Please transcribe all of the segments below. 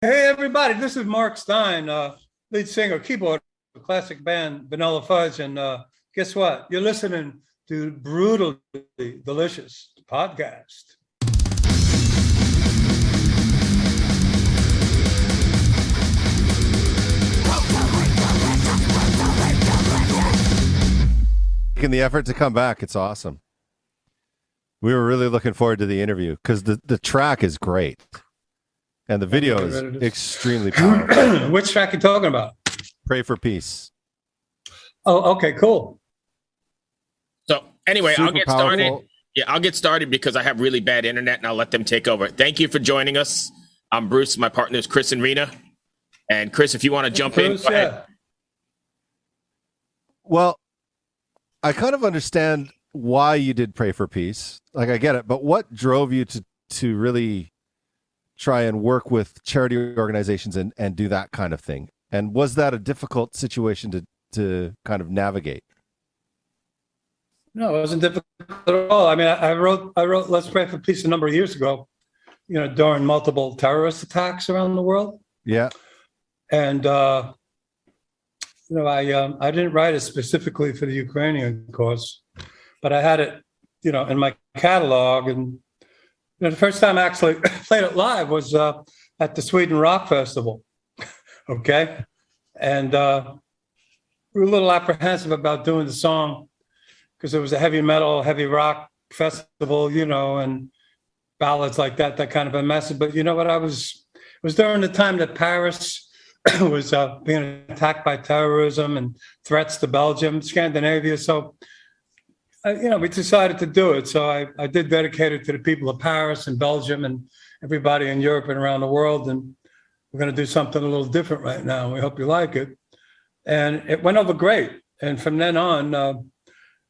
Hey everybody, this is Mark Stein, lead singer, keyboard of the classic band Vanilla Fudge, and guess what? You're listening to Brutally Delicious podcast. Making the effort to come back, it's awesome. We were really looking forward to the interview because the track is great. And the video is extremely powerful. Which track are you talking about? Pray for Peace. Oh, okay, cool. So anyway, Super I'll get powerful. started. Yeah, I'll get started because I have really bad internet and I'll let them take over. Thank you for joining us. I'm Bruce. My partner is Chris and Rena. And Chris, if you want to jump in, go ahead. Well, I kind of understand why you did Pray for Peace. Like, I get it. But what drove you to really try and work with charity organizations and do that kind of thing? And was that a difficult situation to kind of navigate? No, it wasn't difficult at all. I mean, I wrote Let's Pray for Peace a number of years ago, during multiple terrorist attacks around the world. Yeah. And, I didn't write it specifically for the Ukrainian cause, but I had it, in my catalog. And the first time I actually played it live was at the Sweden Rock Festival. Okay. And we were a little apprehensive about doing the song because it was a heavy metal, heavy rock festival, and ballads like that kind of a message. But you know what? It was during the time that Paris was being attacked by terrorism and threats to Belgium, Scandinavia. So, we decided to do it. So I did dedicate it to the people of Paris and Belgium and everybody in Europe and around the world. And we're going to do something a little different right now. We hope you like it. And it went over great. And from then on,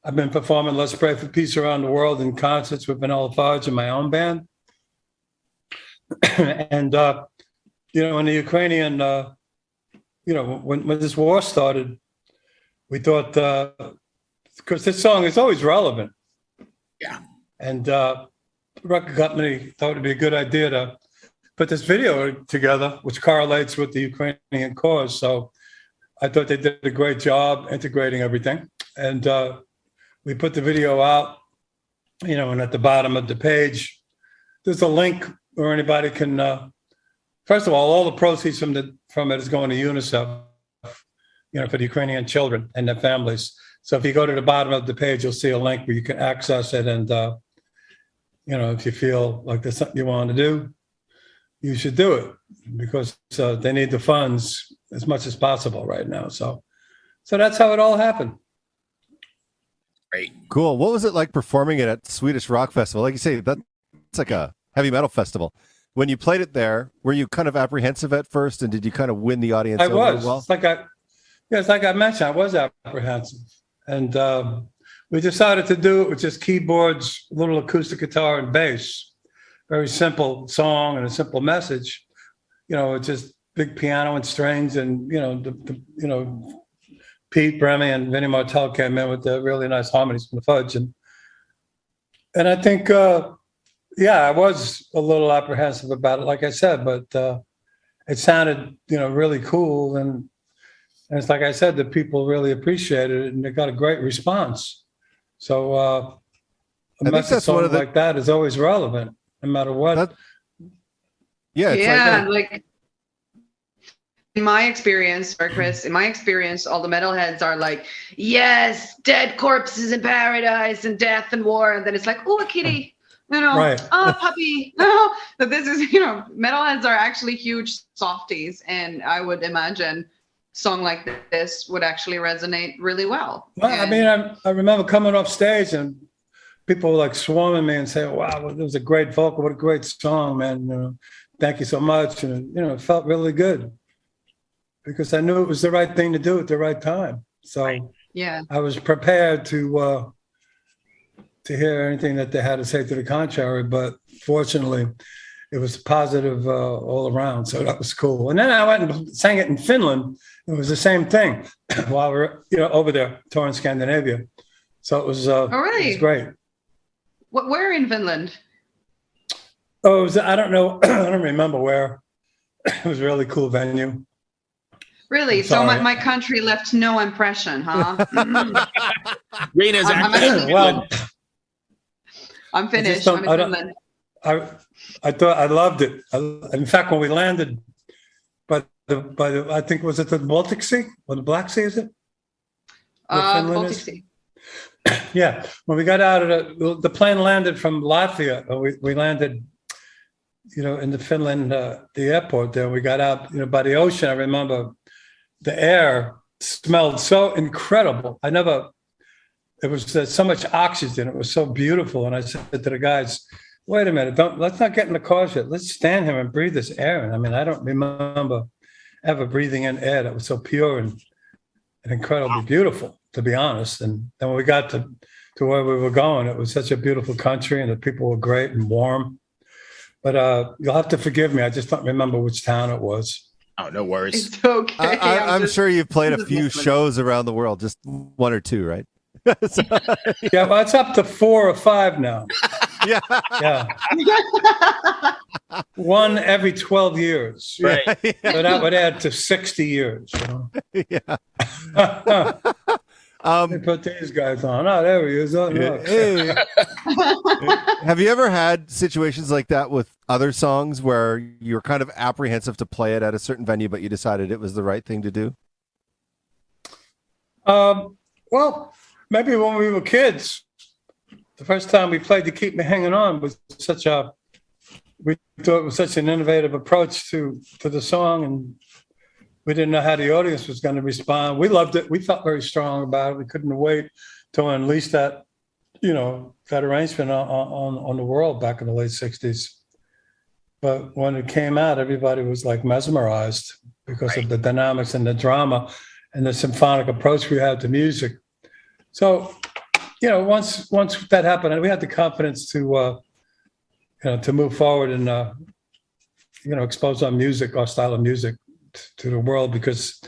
I've been performing Let's Pray for Peace around the world in concerts with Vanilla Fudge and my own band. And, in the Ukrainian, when this war started, we thought, because this song is always relevant. Yeah. And the record company thought it'd be a good idea to put this video together, which correlates with the Ukrainian cause. So I thought they did a great job integrating everything. And we put the video out, and at the bottom of the page, there's a link where anybody can, first of all the proceeds from it is going to UNICEF, for the Ukrainian children and their families. So if you go to the bottom of the page, you'll see a link where you can access it. And, if you feel like there's something you want to do, you should do it because they need the funds as much as possible right now. So that's how it all happened. Great. Cool. What was it like performing it at Swedish Rock Festival? Like you say, that's like a heavy metal festival. When you played it there, were you kind of apprehensive at first, and did you kind of win the audience? I was. Well? It's like I mentioned, I was apprehensive. And we decided to do it with just keyboards, a little acoustic guitar and bass. Very simple song and a simple message. It's just big piano and strings, and Pete Bremy and Vinnie Martell came in with the really nice harmonies from the Fudge, and I think I was a little apprehensive about it, like I said, but it sounded really cool, and it's like I said, the people really appreciated it, and they got a great response. So a message song like that is always relevant, no matter what. Like in my experience, or Chris, all the metalheads are like, yes, dead corpses in paradise and death and war, and then it's like, oh, a kitty. Right. Oh, puppy. No, but this is, metalheads are actually huge softies, and I would imagine song like this would actually resonate really well. Well, I mean, I remember coming off stage and people were like swarming me and saying, wow, it was a great vocal, what a great song, man. Thank you so much. And, it felt really good because I knew it was the right thing to do at the right time. So yeah, I was prepared to hear anything that they had to say to the contrary, but fortunately it was positive all around. So that was cool. And then I went and sang it in Finland. It was the same thing while we were, over there touring Scandinavia. So it was, it was great. Where in Finland? Oh, I don't know. I don't remember where. It was a really cool venue. Really? I'm So sorry. my country left no impression, huh? Rena's I'm actually Well, I'm finished. don't- I'm I in don't- Finland. I thought I loved it. In fact, when we landed by the I think was it the Baltic Sea or the Black Sea? Is it? Where Finland Baltic is? Sea. Yeah. When we got out of the plane landed from Latvia. We landed, in the Finland, the airport there. We got out, by the ocean. I remember the air smelled so incredible. It was so much oxygen. It was so beautiful. And I said to the guys, wait a minute, let's not get in the cars yet. Let's stand here and breathe this air. And I mean, I don't remember ever breathing in air that was so pure and incredibly beautiful, to be honest. And then when we got to where we were going, it was such a beautiful country and the people were great and warm. But you'll have to forgive me. I just don't remember which town it was. Oh, no worries. It's okay. I'm just- sure you've played a just few listening. shows around the world, just one or two, right? So- Yeah, well, it's up to 4 or 5 now. yeah. Yeah. One every 12 years. Right. So that would add to 60 years. Yeah. They put these guys on. Oh, there he is. Oh, look. Hey. Have you ever had situations like that with other songs where you're kind of apprehensive to play it at a certain venue, but you decided it was the right thing to do? Well, maybe when we were kids, the first time we played "To Keep Me Hanging On" was we thought it was such an innovative approach to the song, and we didn't know how the audience was going to respond. We loved it. We felt very strong about it. We couldn't wait to unleash that, that arrangement on the world back in the late '60s. But when it came out, everybody was like mesmerized because of the dynamics and the drama and the symphonic approach we had to music. So, once that happened, and we had the confidence to move forward and expose our style of music to the world, because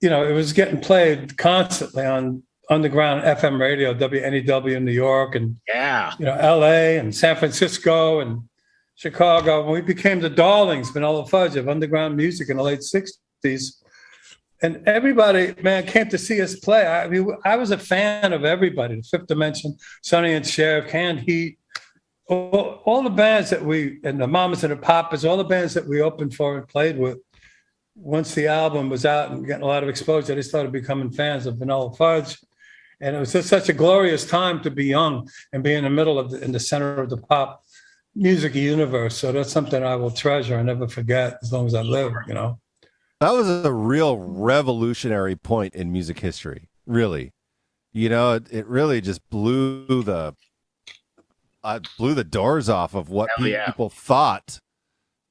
it was getting played constantly on underground FM radio, WNEW in New York, and Yeah. LA and San Francisco and Chicago. And we became the darlings, Vanilla Fudge, of underground music in the late '60s. And everybody, man, came to see us play. I mean, I was a fan of everybody. The Fifth Dimension, Sonny and Cher, Canned Heat, all the bands and the Mamas and the Papas, all the bands that we opened for and played with. Once the album was out and getting a lot of exposure, they started becoming fans of Vanilla Fudge. And it was just such a glorious time to be young and be in the middle in the center of the pop music universe. So that's something I will treasure and never forget as long as I live, That was a real revolutionary point in music history, really. It really just blew the doors off of what Hell yeah. people thought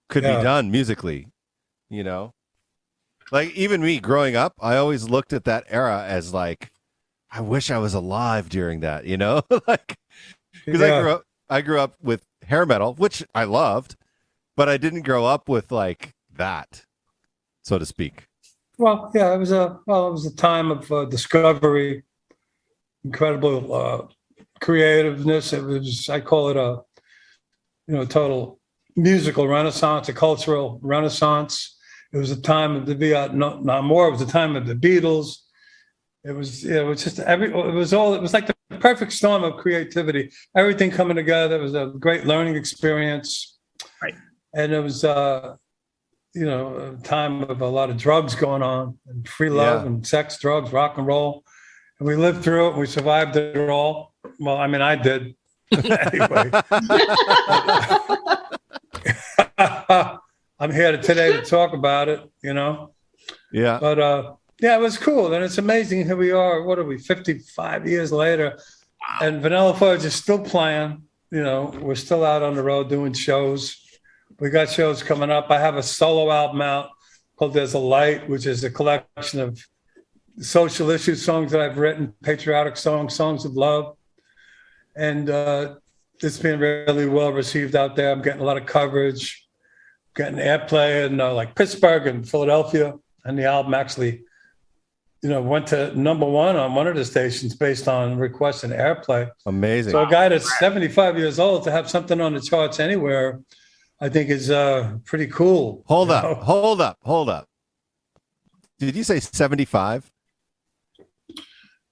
could Yeah. be done musically, Like, even me growing up, I always looked at that era as like, I wish I was alive during that, Like, because Yeah. I grew up with hair metal, which I loved, but I didn't grow up with like that, so to speak. Well, yeah, it was a time of discovery, incredible creativeness. I call it a total musical renaissance, a cultural renaissance. It was a time of the Vietnam War. It was a time of the Beatles. It was like the perfect storm of creativity. Everything coming together. It was a great learning experience. Right. And it was a time of a lot of drugs going on, and free love and sex, drugs, rock and roll. And we lived through it. And we survived it all. Well, I mean, I did. Anyway. I'm here today to talk about it, Yeah. But it was cool. And it's amazing. Here we are. What are we, 55 years later? And Vanilla Fudge is still playing. We're still out on the road doing shows. We got shows coming up. I have a solo album out called There's a Light, which is a collection of social issue songs that I've written, patriotic songs of love. And it's been really well received out there. I'm getting a lot of coverage, getting airplay in like Pittsburgh and Philadelphia. And the album actually, went to #1 on one of the stations based on requests and airplay. Amazing. So a guy that's 75 years old to have something on the charts anywhere I think is pretty cool. Hold you up, know? hold up. Did you say 75?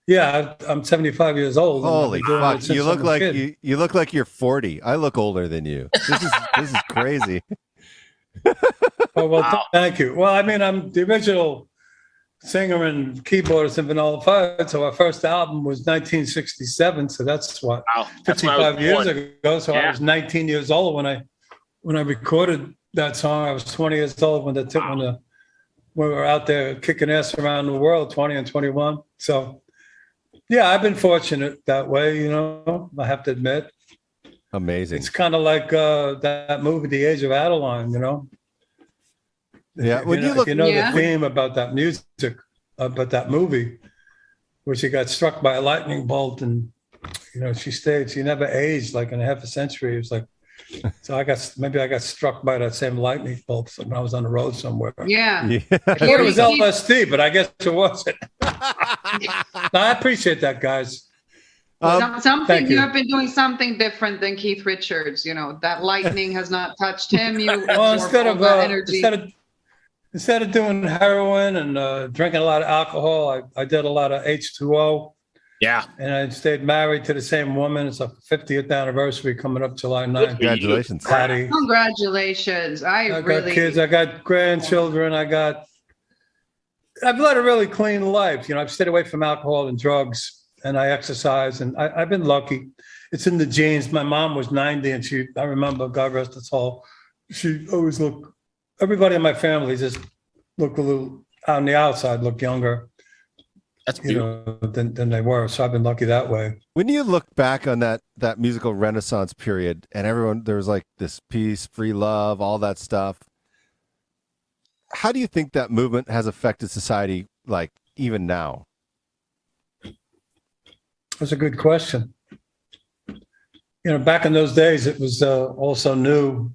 Yeah, I'm 75 years old. and I've Holy been doing fuck! it since You I look was a like kid. you look like you're 40. I look older than you. This is crazy. Oh, well, thank you. Well, I mean, I'm the original singer and keyboardist in Vanilla Fudge. So our first album was 1967. So that's what Wow. That's when I was 55 years born. ago. So Yeah. I was 19 years old when I recorded that song. I was 20 years old when we were out there kicking ass around the world, 20 and 21. So yeah, I've been fortunate that way. You know, I have to admit. Amazing. It's kind of like that movie, The Age of Adeline. You know. Yeah, If when you if look- you know Yeah. the theme about that music, about that movie, where she got struck by a lightning bolt, and she never aged like in half a century. It was like, so I got struck by that same lightning bolt when I was on the road somewhere. Yeah. Yeah. I thought it was LSD, but I guess it wasn't. No, I appreciate that, guys. Something thank you. you have been doing something different than Keith Richards. You know that lightning has not touched him. You Well, absorb all the energy. instead of doing heroin and drinking a lot of alcohol, I did a lot of H2O. Yeah. And I stayed married to the same woman. It's a 50th anniversary coming up July 9th. Congratulations. Patty. Congratulations! I got really kids. I got grandchildren. I've led a really clean life. I've stayed away from alcohol and drugs, and I exercise, and I've been lucky. It's in the genes. My mom was 90, and I remember, God rest her soul, she always looked, everybody in my family just looked a little, on the outside, looked younger. That's beautiful. Than they were. So I've been lucky that way. When you look back on that musical renaissance period, and there was like this peace, free love, all that stuff. How do you think that movement has affected society, like even now? That's a good question. Back in those days, it was also new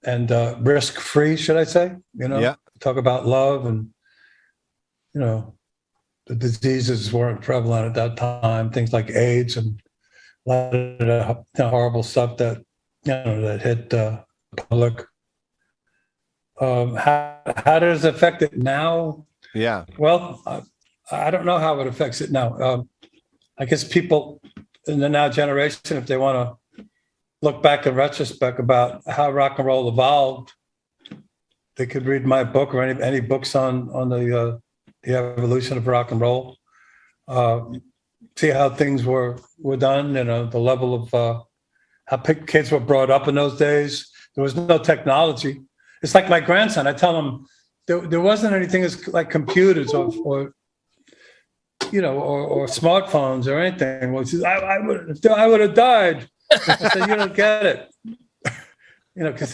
and risk-free, should I say? Yeah. Talk about love and, the diseases weren't prevalent at that time, things like AIDS and a lot of the horrible stuff that, that hit the public. How does it affect it now? Yeah. Well, I don't know how it affects it now. I guess people in the now generation, if they want to look back in retrospect about how rock and roll evolved, they could read my book or any books on the evolution of rock and roll. See how things were done. The level of how kids were brought up in those days. There was no technology. It's like my grandson. I tell him there wasn't anything like computers or smartphones or anything. Well, he says, I would have died. I said, you don't get it. Because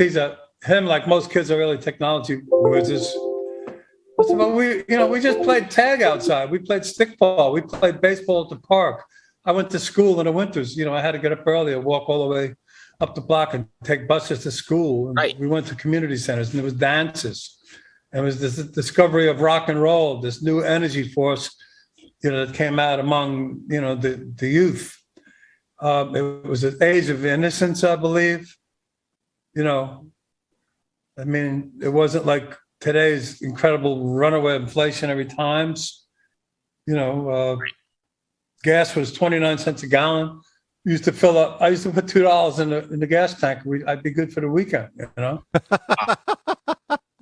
him, like most kids are really technology wizards. I said, well, we just played tag outside. We played stickball. We played baseball at the park. I went to school in the winters. I had to get up early and walk all the way up the block and take buses to school. And Right. We went to community centers, and there was dances. And it was this discovery of rock and roll, this new energy force, that came out among, the youth. It was an age of innocence, I believe. I mean, it wasn't like today's incredible runaway inflationary times. Gas was 29 cents a gallon. I used to put $2 in the gas tank. I'd be good for the weekend,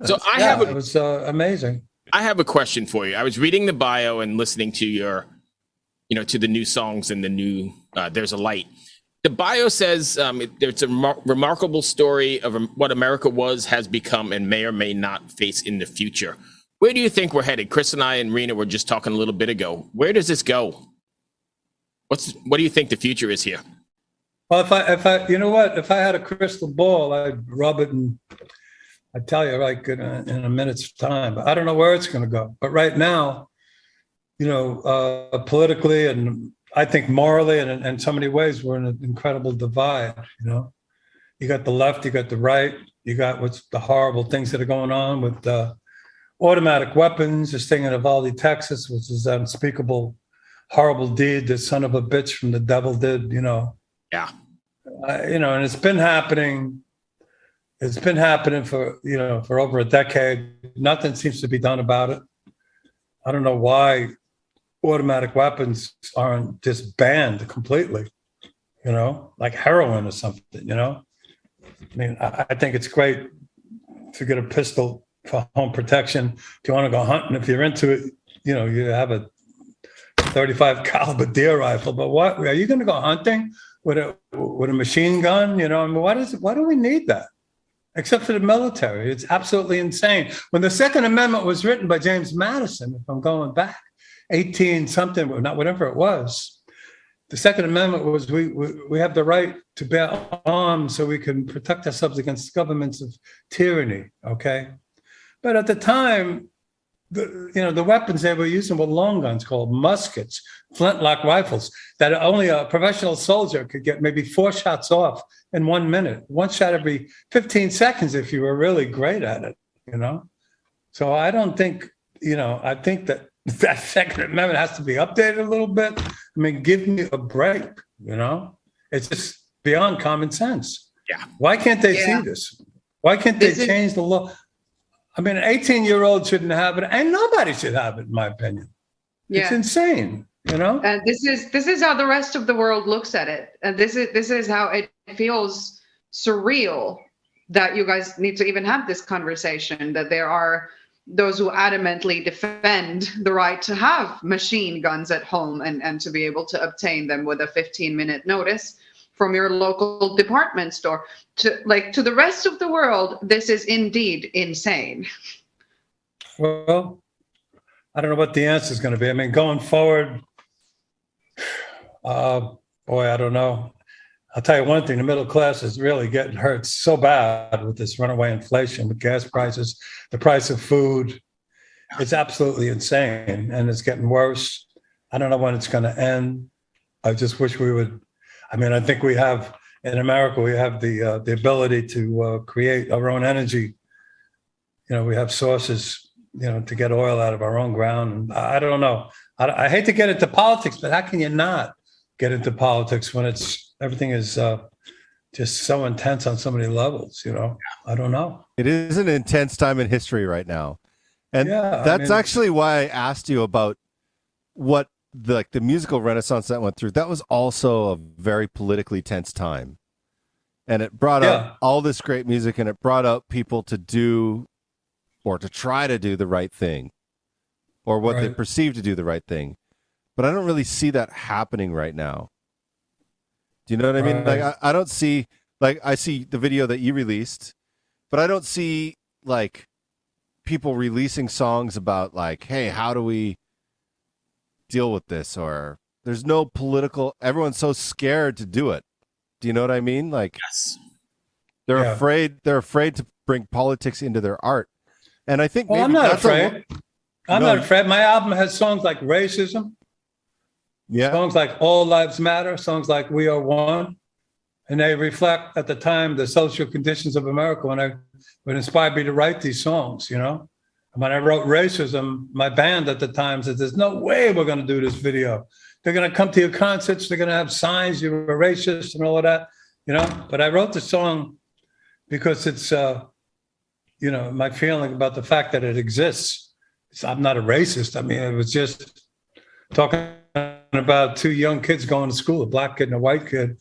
So it was amazing. I have a question for you. I was reading the bio and listening to your, to the new songs and the new There's a Light. The bio says it's a remarkable story of what America was, has become, and may or may not face in the future. Where do you think we're headed? Chris and I and Rena were just talking a little bit ago. Where does this go? What do you think the future is here? Well, if I had a crystal ball, I'd rub it and I'd tell you like in a minute's time. But I don't know where it's going to go. But right now, politically and I think morally and in so many ways, we're in an incredible divide. You got the left, you got the right, you got what's the horrible things that are going on with automatic weapons. This thing in Uvalde, Texas, which is an unspeakable, horrible deed the son of a bitch from the devil did. Yeah. And it's been happening It's been happening for over a decade. Nothing seems to be done about it. I don't know why automatic weapons aren't just banned completely, like heroin or something, I mean, I think it's great to get a pistol for home protection. If you want to go hunting, if you're into it, you have a 35 caliber deer rifle. But what are you going to go hunting with a machine gun? I mean, why do we need that? Except for the military. It's absolutely insane. When the Second Amendment was written by James Madison, if I'm going back, 18 something, not whatever it was, the Second Amendment was we have the right to bear arms so we can protect ourselves against governments of tyranny, okay? But at the time, the weapons they were using were long guns called muskets, flintlock rifles, that only a professional soldier could get maybe 4 shots off in 1 minute, 1 shot every 15 seconds if you were really great at it, So I don't think, I think that Second Amendment has to be updated a little bit. I mean, give me a break, It's just beyond common sense. Yeah. Why can't they see this? Why can't they change the law? I mean, an 18-year-old shouldn't have it, and nobody should have it, in my opinion. Yeah. It's insane, And this is how the rest of the world looks at it, and this is how it feels surreal that you guys need to even have this conversation. That there are those who adamantly defend the right to have machine guns at home and to be able to obtain them with a 15-minute notice from your local department store. To the rest of the world, this is indeed insane. Well, I don't know what the answer is going to be. I mean, going forward, boy, I don't know. I'll tell you one thing, the middle class is really getting hurt so bad with this runaway inflation, with gas prices, the price of food. It's absolutely insane, and it's getting worse. I don't know when it's going to end. I just wish we would. I mean, I think we have, in America, we have the ability to create our own energy. We have sources, to get oil out of our own ground. And I don't know. I hate to get into politics, but how can you not get into politics when everything is just so intense on so many levels, I don't know. It is an intense time in history right now. And that's actually why I asked you about what the musical renaissance that went through. That was also a very politically tense time. And it brought up all this great music, and it brought up people to do or to try to do the right thing, or what they perceive to do the right thing. But I don't really see that happening right now. Do you know what I mean? Like, I don't see, I see the video that you released, but I don't see people releasing songs about hey, how do we deal with this? Or there's no political, everyone's so scared to do it. Do you know what I mean? Yes. They're afraid to bring politics into their art. And I think I'm not afraid. I'm not afraid. My album has songs like Racism. Yeah. Songs like All Lives Matter, songs like We Are One. And they reflect at the time the social conditions of America when inspired me to write these songs, And when I wrote Racism, my band at the time said, there's no way we're going to do this video. They're going to come to your concerts, they're going to have signs, you're a racist and all of that, But I wrote the song because it's, my feeling about the fact that it exists. I'm not a racist. I mean, it was just talking about 2 young kids going to school, a black kid and a white kid,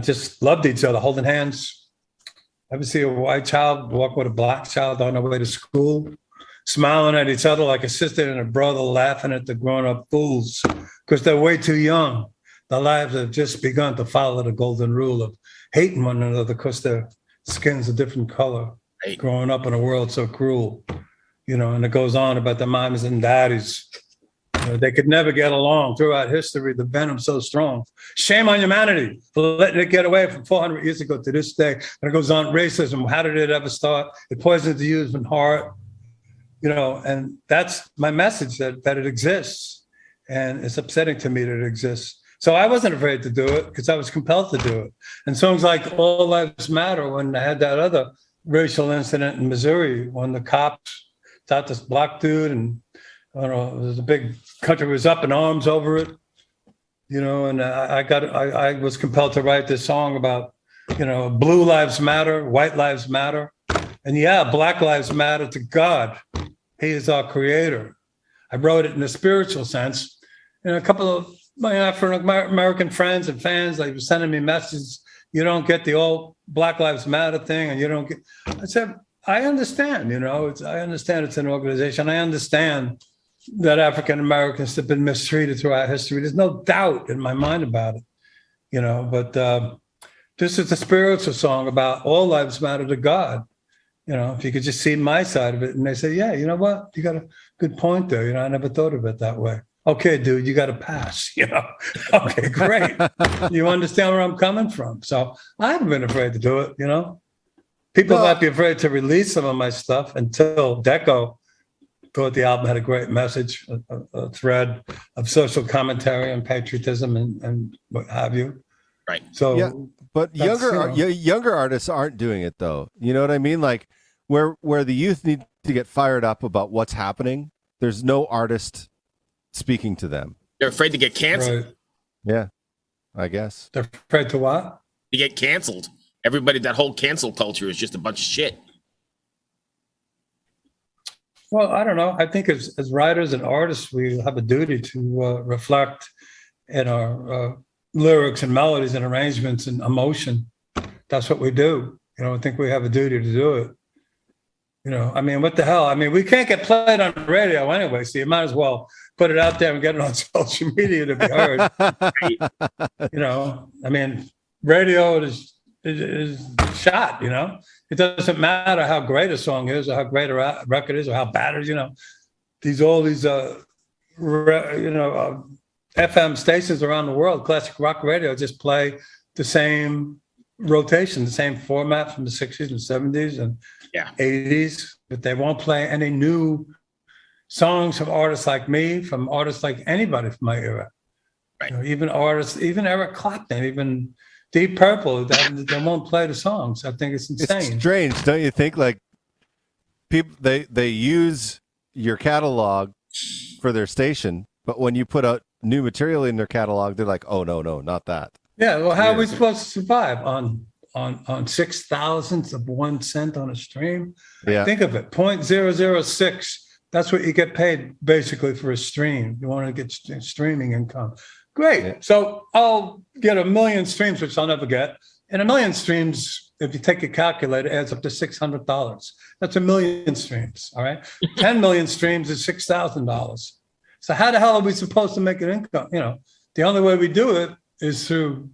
just loved each other, holding hands. Ever see a white child walk with a black child on their way to school, smiling at each other like a sister and a brother, laughing at the grown-up fools because they're way too young. Their lives have just begun to follow the golden rule of hating one another because their skin's a different color, growing up in a world so cruel, and it goes on about the moms and daddies. They could never get along throughout history. The venom's so strong. Shame on humanity for letting it get away from 400 years ago to this day. And it goes on, racism. How did it ever start? It poisons the human heart. And that's my message, that it exists. And it's upsetting to me that it exists. So I wasn't afraid to do it because I was compelled to do it. And songs like All Lives Matter, when I had that other racial incident in Missouri, when the cops shot this black dude, and I don't know, it was a big country was up in arms over it, and I was compelled to write this song about, blue lives matter, white lives matter, And yeah, Black Lives Matter to God. He is our creator. I wrote it in a spiritual sense. And a couple of my African American friends and fans, they were sending me messages. You don't get the old Black Lives Matter thing, and you don't get. I said, I understand. I understand it's an organization. I understand that African Americans have been mistreated throughout history. There's no doubt in my mind about it. But this is a spiritual song about all lives matter to God. If you could just see my side of it, and they say, yeah, you know what? You got a good point there. I never thought of it that way. Okay, dude, you got to pass, Okay, great. You understand where I'm coming from. So I haven't been afraid to do it, People might be afraid to release some of my stuff until Deco thought the album had a great message, a thread of social commentary and patriotism and what have you. Right. So, yeah, but younger artists aren't doing it though. You know what I mean? Like where the youth need to get fired up about what's happening. There's no artist speaking to them. They're afraid to get canceled. Right. Yeah, I guess. They're afraid to what? To get canceled. Everybody, that whole cancel culture is just a bunch of shit. Well, I don't know. I think as writers and artists, we have a duty to reflect in our lyrics and melodies and arrangements and emotion. That's what we do. I think we have a duty to do it. What the hell? We can't get played on the radio anyway, so you might as well put it out there and get it on social media to be heard. Radio is shot, It doesn't matter how great a song is or how great a record is or how bad it is, all these FM stations around the world, classic rock radio, just play the same rotation, the same format from the 60s and 70s and 80s, but they won't play any new songs from artists like me, from artists like anybody from my era. Right. Even Eric Clapton, even Deep Purple, they won't play the songs. I think it's insane. It's strange, don't you think? Like people, they use your catalog for their station, but when you put out new material in their catalog, they're like, "Oh no, not that." Yeah, well, how are we supposed to survive on 6,000ths of 1 cent on a stream? Yeah, think of it, 0.006. That's what you get paid basically for a stream. You want to get streaming income. Great. Yeah. So I'll get 1 million streams, which I'll never get. And 1 million streams, if you take a calculator, adds up to $600. That's 1 million streams. All right. 10 million streams is $6,000. So how the hell are we supposed to make an income? The only way we do it is through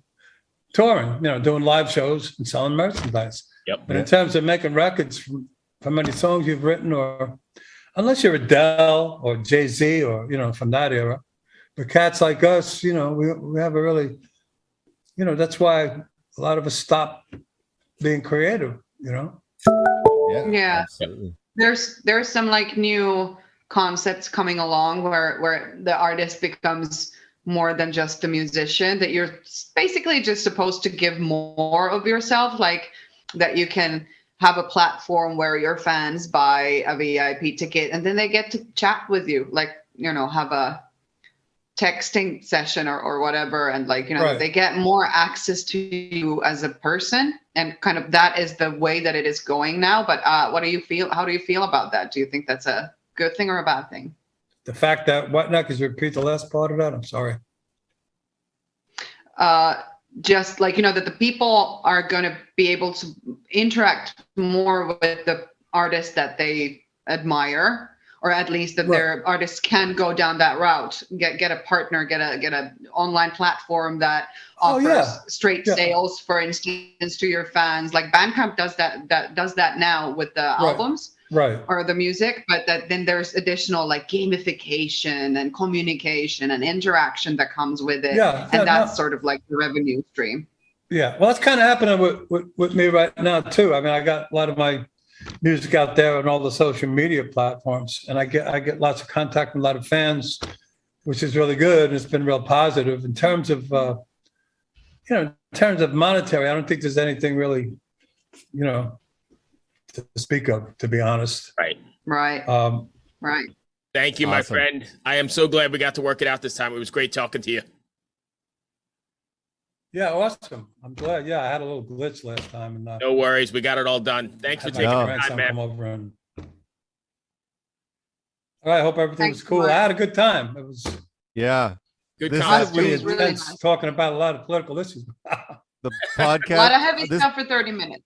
touring, doing live shows and selling merchandise. Yep. But in terms of making records from any songs you've written, or unless you're Adele or Jay-Z or, from that era, but cats like us, we have a really, that's why a lot of us stop being creative, Yeah. Absolutely. There's some like new concepts coming along where the artist becomes more than just a musician, that you're basically just supposed to give more of yourself, like that you can have a platform where your fans buy a VIP ticket and then they get to chat with you, like, have a texting session or whatever, and like right. They get more access to you as a person, and kind of that is the way that it is going now. But how do you feel about that? Do you think that's a good thing or a bad thing? The fact that what now? Could you repeat the last part of that? I'm sorry. Just like that the people are going to be able to interact more with the artists that they admire, or at least that their artists can go down that route, get a partner, get a online platform that offers straight sales, for instance, to your fans. Like Bandcamp does that now with the albums, or the music, but then there's additional like gamification and communication and interaction that comes with it, and that's sort of like the revenue stream. Yeah, well, that's kind of happening with me right now too. I got a lot of my music out there on all the social media platforms, and I get lots of contact from a lot of fans, which is really good, and it's been real positive in terms of monetary. I don't think there's anything really to speak of, to be honest. Right. Thank you, my friend. I am so glad we got to work it out this time. It was great talking to you. Yeah, awesome. I'm glad. Yeah, I had a little glitch last time, and No worries. We got it all done. Thanks for had taking my the No. time, grandson man. come over and. All right, I hope everything Thanks was cool. a lot. I had a good time. It was Yeah. Good This is conversation. pretty It was really intense, nice. talking about a lot of political issues. The A lot of podcast. heavy This, stuff for 30 minutes.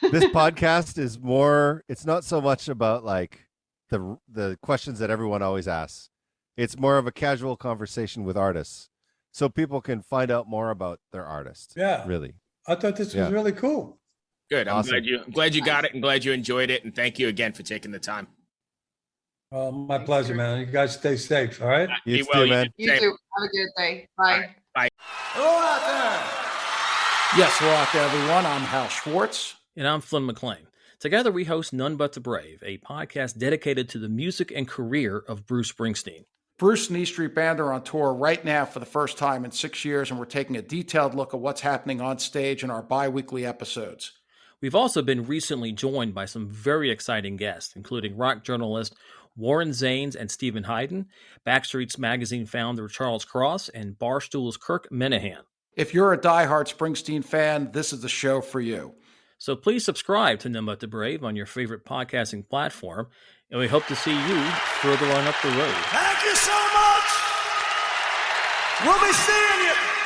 this podcast is more. It's not so much about like the questions that everyone always asks. It's more of a casual conversation with artists, so people can find out more about their artist. Yeah. Really. I thought this Yeah. was really cool. Good. I'm Awesome. glad you got it and glad you enjoyed it. And thank you again for taking the time. Well, my pleasure, man. You guys stay safe. All right. You Be too, well, man. You Same. too. Have a good day. Bye. Hello out there. Yes, hello out there, everyone. I'm Hal Schwartz. And I'm Flynn McLean. Together we host None But the Brave, a podcast dedicated to the music and career of Bruce Springsteen. Bruce and E Street Band are on tour right now for the first time in 6 years, and we're taking a detailed look at what's happening on stage in our bi-weekly episodes. We've also been recently joined by some very exciting guests, including rock journalist Warren Zanes and Stephen Hayden, Backstreet's Magazine founder Charles Cross, and Barstool's Kirk Minahan. If you're a diehard Springsteen fan, this is the show for you. So please subscribe to None But the Brave on your favorite podcasting platform, and we hope to see you further on up the road. Thank you so much. We'll be seeing you.